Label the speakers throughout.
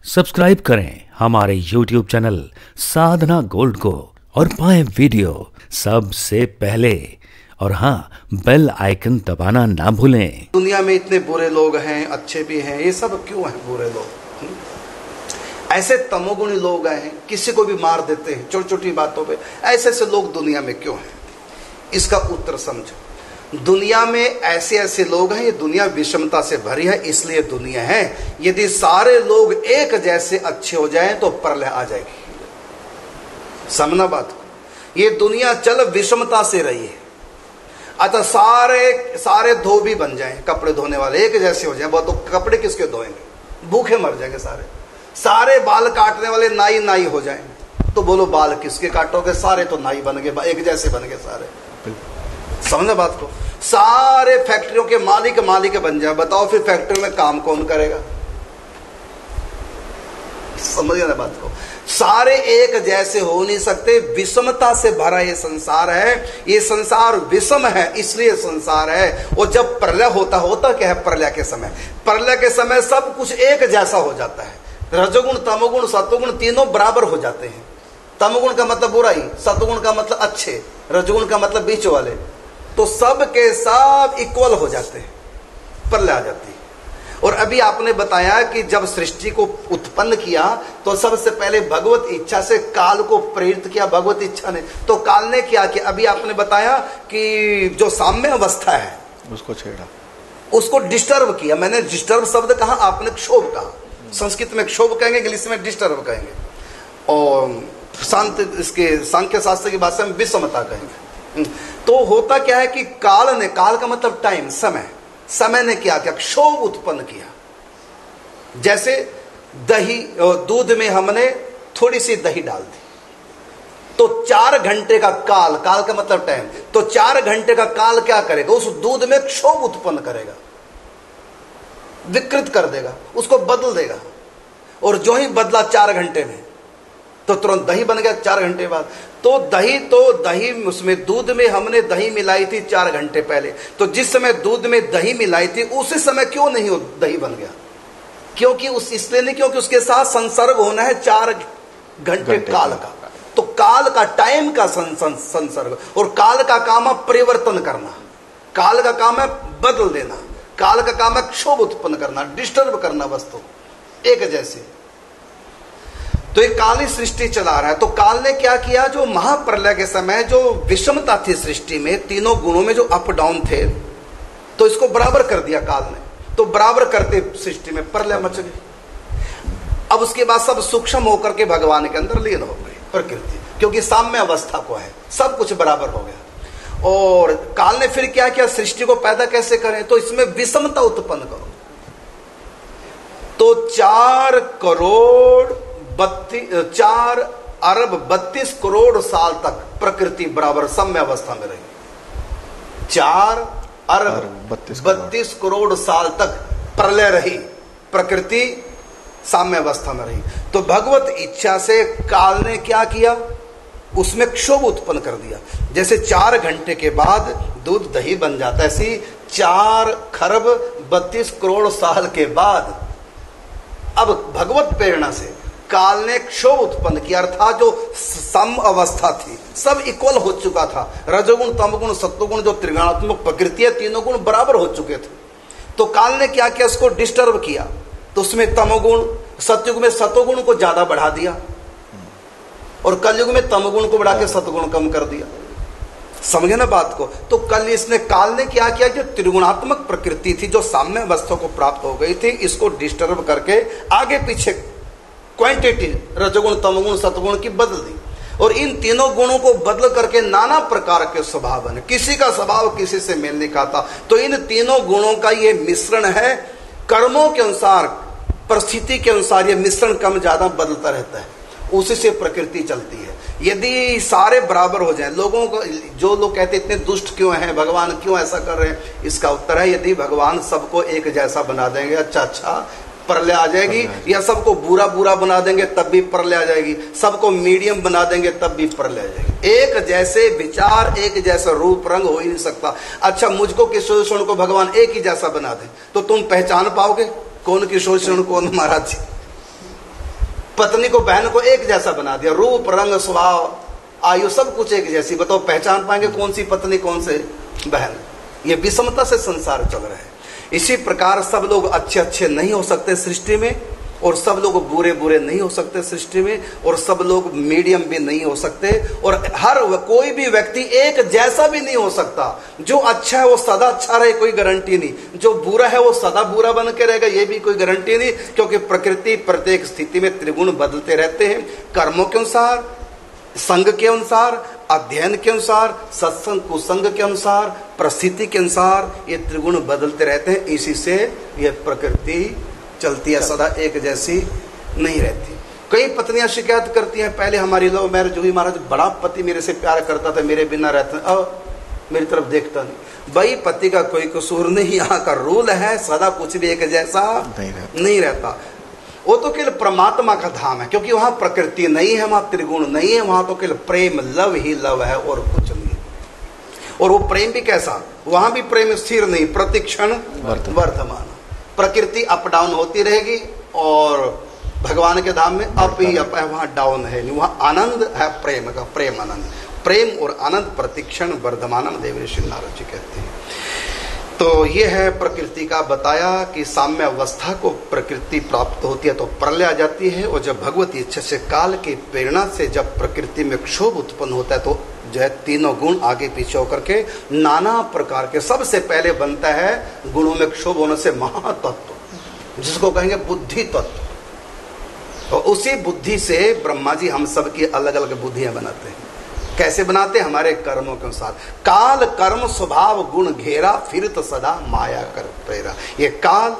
Speaker 1: Subscribe करें हमारे YouTube channel साधना gold को और पाएं वीडियो सबसे पहले। और हाँ, बेल आइकन दबाना ना भूलें।
Speaker 2: दुनिया में इतने बुरे लोग हैं, अच्छे भी हैं, ये सब क्यों हैं बुरे लोग? ऐसे तमोगुणी लोग हैं, किसी को भी मार देते हैं छोटी छोटी बातों पे। ऐसे ऐसे लोग दुनिया में क्यों हैं? इसका उत्तर समझो। दुनिया में ऐसे ऐसे लोग हैं, ये दुनिया विषमता से भरी है, इसलिए दुनिया है। यदि सारे लोग एक जैसे अच्छे हो जाएं तो प्रलय आ जाएगी। समझना बात को। ये दुनिया चल विषमता से रही है। अच्छा, सारे धोबी बन जाएं, कपड़े धोने वाले एक जैसे हो जाएं, बहुत तो कपड़े किसके धोएंगे? भूखे मर जाएंगे सारे बाल काटने वाले नाई हो जाएं, तो बोलो बाल किसके काटोगे? सारे तो नाई बन गए, एक जैसे बन गए सारे। समझना बात को। सारे फैक्ट्रियों के मालिक बन जाए, बताओ फिर फैक्ट्री में काम कौन करेगा? समझ ना बात को। सारे एक जैसे हो नहीं सकते, विषमता से भरा ये संसार है। ये संसार विषम है, इसलिए संसार है। और जब प्रलय होता क्या है? प्रलय के समय सब कुछ एक जैसा हो जाता है। रजोगुण, तमोगुण, सतोगुण तीनों बराबर हो जाते हैं। तमोगुण का मतलब बुराई, सतोगुण का मतलब अच्छे, रजोगुण का मतलब बीच वाले, तो सब के सब इक्वल हो जाते हैं, प्रलय आ जाती है। और अभी आपने बताया कि जब सृष्टि को उत्पन्न किया तो सबसे पहले भगवत इच्छा से काल को प्रेरित किया, भगवत इच्छा ने। तो काल ने क्या किया? अभी आपने बताया कि जो साम्य अवस्था है
Speaker 3: उसको छेड़ा,
Speaker 2: उसको डिस्टर्ब किया। मैंने डिस्टर्ब शब्द कहा, आपने क्षोभ कहा। संस्कृत में क्षोभ कहेंगे, इंग्लिश में डिस्टर्ब कहेंगे, और शांत इसके सांख्य शास्त्र की भाषा में विषमता कहेंगे। तो होता क्या है कि काल का मतलब टाइम, समय ने क्या किया? क्षोभ उत्पन्न किया। जैसे दही, दूध में हमने थोड़ी सी दही डाल दी, तो 4 घंटे का काल का मतलब टाइम, तो 4 घंटे का काल क्या करेगा? उस दूध में क्षोभ उत्पन्न करेगा, विकृत कर देगा, उसको बदल देगा। और जो ही बदला 4 घंटे में, तो तुरंत दही बन गया 4 घंटे बाद। तो दही उसमें दूध में हमने दही मिलाई थी 4 घंटे पहले, तो जिस समय दूध में दही मिलाई थी उसी समय क्यों नहीं दही बन गया? क्योंकि इसलिए नहीं, क्योंकि उसके साथ संसर्ग होना है 4 घंटे काल का। तो काल का, टाइम का संसर्ग, और काल का काम है परिवर्तन करना, काल का काम है बदल देना, काल का काम है क्षोभ उत्पन्न करना, डिस्टर्ब करना वस्तु एक जैसे। तो एक काल ही सृष्टि चला रहा है। तो काल ने क्या किया? जो महाप्रलय के समय जो विषमता थी सृष्टि में, तीनों गुणों में जो अप डाउन थे, तो इसको बराबर कर दिया काल ने। तो बराबर करते सृष्टि में प्रलय मच गई। अब उसके बाद सब सूक्ष्म होकर के भगवान के अंदर लीन हो गई प्रकृति, क्योंकि साम्य अवस्था को है, सब कुछ बराबर हो गया। और काल ने फिर क्या किया? सृष्टि को पैदा कैसे करें? तो इसमें विषमता उत्पन्न करो। तो 4 अरब 32 करोड़ साल तक प्रकृति बराबर साम्य अवस्था में रही। 4 अरब 32 करोड़ साल तक प्रलय रही, प्रकृति साम्य अवस्था में रही। तो भगवत इच्छा से काल ने क्या किया? उसमें क्षोभ उत्पन्न कर दिया। जैसे 4 घंटे के बाद दूध दही बन जाता है, ऐसी 4 खरब 32 करोड़ साल के बाद अब भगवत प्रेरणा से काल ने क्षोभ उत्पन्न किया, अर्थात जो सम अवस्था थी सब इक्वल हो चुका था। रजोगुण, तमगुण, सत्वगुण जो त्रिगुणात्मक प्रकृति है, तीनों गुण बराबर हो चुके थे। तो काल ने क्या किया? उसको डिस्टर्ब किया। तो उसमें तमोगुण, सत्युग में सतोगुण को ज्यादा बढ़ा दिया, और कलयुग में तमगुण को बढ़ा के सतगुण कम कर दिया। समझे ना बात को। तो काल ने क्या किया? जो त्रिगुणात्मक प्रकृति थी, जो साम्य अवस्था को प्राप्त हो गई थी, इसको डिस्टर्ब करके आगे पीछे क्वांटिटी रजोगुण, तमगुण, सतगुण की बदल दी। और इन तीनों गुणों को बदल करके नाना प्रकार के स्वभाव बने। किसी का स्वभाव किसी से मेल नहीं खाता। तो इन तीनों गुणों का ये मिश्रण है। कर्मों के अनुसार, परिस्थिति के अनुसार ये मिश्रण कम ज्यादा बदलता रहता है, उसी से प्रकृति चलती है। यदि सारे बराबर हो जाएं, लोगों को, जो लोग कहते इतने दुष्ट क्यों हैं, भगवान क्यों ऐसा कर रहे हैं, इसका उत्तर है यदि भगवान सबको एक जैसा बना देंगे, अच्छा प्रलय आ जाएगी। या सबको बुरा बना देंगे तब भी प्रलय आ जाएगी। सबको मीडियम बना देंगे तब भी प्रलय आ जाएगी। एक जैसे विचार, एक जैसा रूप रंग हो ही नहीं सकता। अच्छा, मुझको किशोर स्वर्ण को भगवान एक ही जैसा बना दे तो तुम पहचान पाओगे कौन किशोर स्वर्ण, कौन महाराज जी? पत्नी को बहन को एक जैसा बना दिया, रूप रंग स्वभाव आयु सब कुछ एक जैसी। बताओ पहचान पाएंगे कौन सी पत्नी कौन से बहन? ये विषमता से संसार चल रहा है। इसी प्रकार सब लोग अच्छे अच्छे नहीं हो सकते सृष्टि में, और सब लोग बुरे बुरे नहीं हो सकते सृष्टि में, और सब लोग मीडियम भी नहीं हो सकते, और हर कोई भी व्यक्ति एक जैसा भी नहीं हो सकता। जो अच्छा है वो सदा अच्छा रहे, कोई गारंटी नहीं। जो बुरा है वो सदा बुरा बन के रहेगा, ये भी कोई गारंटी नहीं, क्योंकि प्रकृति प्रत्येक स्थिति में त्रिगुण बदलते रहते हैं। कर्मों के अनुसार, संग के अनुसार, अध्ययन के अनुसार, सत्संग कुसंग के अनुसार, परिस्थिति के अनुसार ये त्रिगुण बदलते रहते हैं। इसी से ये प्रकृति चलती है, सदा एक जैसी नहीं रहती। कई पत्नियां शिकायत करती हैं, पहले हमारी लव मैरिज हुई, महाराज बड़ा पति मेरे से प्यार करता था, मेरे बिना रहता, अब मेरी तरफ देखता नहीं। भाई पति का कोई कसूर नहीं, यहाँ का रूल है, सदा कुछ भी एक जैसा नहीं रहता। वो तो केवल परमात्मा का धाम है, क्योंकि वहां प्रकृति नहीं है, वहां त्रिगुण नहीं है, वहां तो केवल प्रेम लव ही लव है और कुछ नहीं। और वो प्रेम भी कैसा, वहां भी प्रेम स्थिर नहीं, प्रतिक्षण वर्तमान। प्रकृति अप डाउन होती रहेगी, और भगवान के धाम में अप ही अप है, वहां डाउन है नहीं, वहां आनंद है प्रेम का, प्रेम आनंद। प्रेम और आनंद प्रतिक्षण वर्धमानम देवऋषि नारद जी कहते हैं। तो ये है प्रकृति का बताया कि साम्य अवस्था को प्रकृति प्राप्त होती है तो प्रलय आ जाती है, और जब भगवती इच्छा से काल की प्रेरणा से जब प्रकृति में क्षोभ उत्पन्न होता है तो जो है तीनों गुण आगे पीछे होकर के नाना प्रकार के, सबसे पहले बनता है गुणों में क्षोभ होने से महातत्व, जिसको कहेंगे बुद्धि तत्व। और उसी बुद्धि से ब्रह्मा जी हम सब की अलग अलग बुद्धियां बनाते हैं। कैसे बनाते? हमारे कर्मों के अनुसार। काल कर्म स्वभाव गुण घेरा, फिरत सदा माया कर प्रेरा। ये काल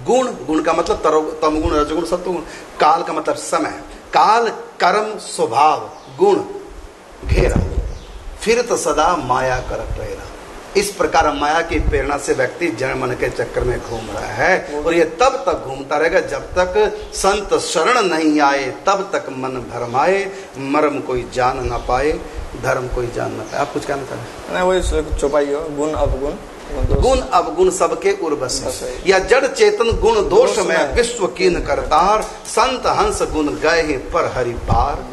Speaker 2: गुण, गुण का मतलब तमगुण रजगुण सत्वगुण, काल का मतलब समय, काल कर्म स्वभाव गुण घेरा, फिरत सदा माया कर प्रेरा। इस प्रकार माया की प्रेरणा से व्यक्ति जन मन के चक्कर में घूम रहा है, और ये तब तक घूमता रहेगा जब तक संत शरण नहीं आए, तब तक मन भरमाए, मर्म कोई जान न पाए, धर्म कोई जान न पाए। आप कुछ कहना चाहते हैं?
Speaker 3: वही चौपाई हो, गुण अवगुण,
Speaker 2: गुण अवगुण सबके उर्वश है, या जड़ चेतन गुण दोष में विश्व कीन करतार, संत हंस गुण गए पर हरि पार।